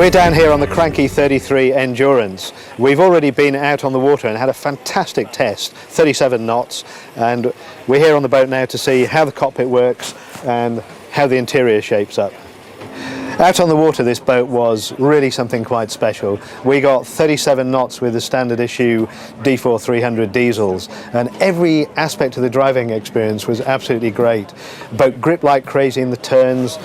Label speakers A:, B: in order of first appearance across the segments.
A: We're down here on the Cranchi 33 Endurance. We've already been out on the water and had a fantastic test, 37 knots, and we're here on the boat now to see how the cockpit works and how the interior shapes up. Out on the water, this boat was really something quite special. We got 37 knots with the standard issue D4 300 diesels, and every aspect of the driving experience was absolutely great. The boat gripped like crazy in the turns,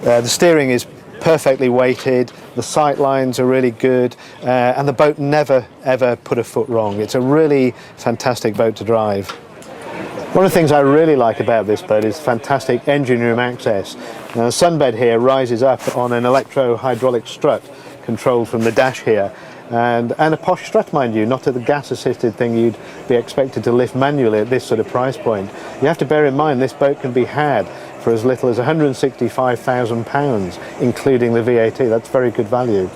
A: the steering is perfectly weighted, the sight lines are really good, and the boat never ever put a foot wrong. It's a really fantastic boat to drive. One of the things I really like about this boat is fantastic engine room access. Now, the sunbed here rises up on an electro-hydraulic strut controlled from the dash here, and a posh strut, mind you, not a gas-assisted thing you'd be expected to lift manually at this sort of price point. You have to bear in mind this boat can be had for as little as £165,000, including the VAT. That's very good value.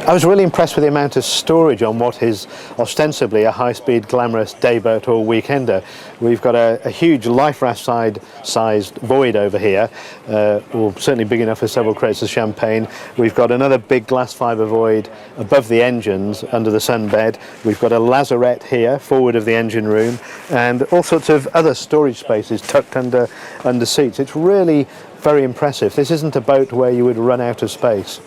A: I was really impressed with the amount of storage on what is ostensibly a high-speed, glamorous day boat or weekender. We've got a huge life raft sized void over here, or certainly big enough for several crates of champagne. We've got another big glass fibre void above the engines under the sunbed. We've got a lazarette here forward of the engine room, and all sorts of other storage spaces tucked under seats. It's really very impressive. This isn't a boat where you would run out of space.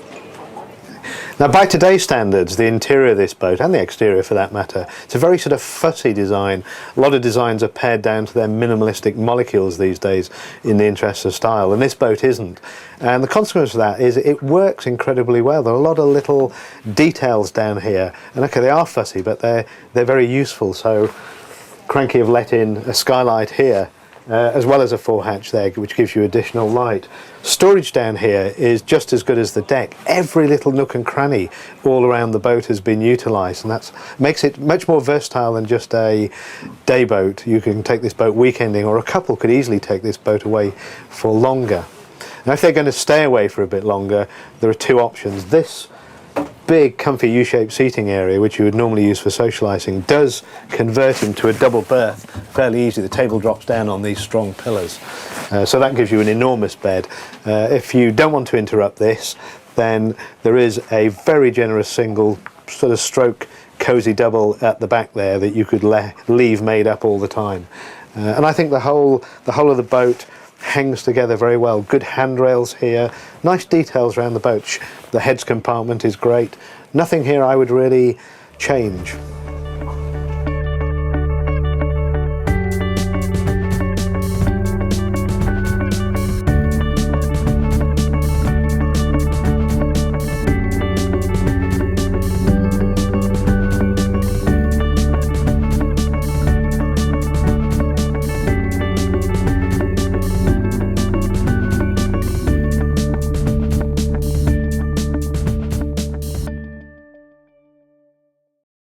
A: Now, by today's standards, the interior of this boat, and the exterior for that matter, it's a very sort of fussy design. A lot of designs are pared down to their minimalistic molecules these days in the interest of style, and this boat isn't. And the consequence of that is it works incredibly well. There are a lot of little details down here, and okay, they are fussy, but they're very useful. So Cranchi have let in a skylight here, as well as a four-hatch there, which gives you additional light. Storage down here is just as good as the deck. Every little nook and cranny all around the boat has been utilised, and that makes it much more versatile than just a day boat. You can take this boat weekending, or a couple could easily take this boat away for longer. Now, if they're going to stay away for a bit longer, there are two options. This big comfy U-shaped seating area, which you would normally use for socialising, does convert into a double berth fairly easy. The table drops down on these strong pillars, so that gives you an enormous bed. If you don't want to interrupt this, then there is a very generous single sort of stroke cosy double at the back there that you could leave made up all the time. And I think the whole of the boat hangs together very well. Good handrails here, nice details around the boat. The heads compartment is great. Nothing here I would really change.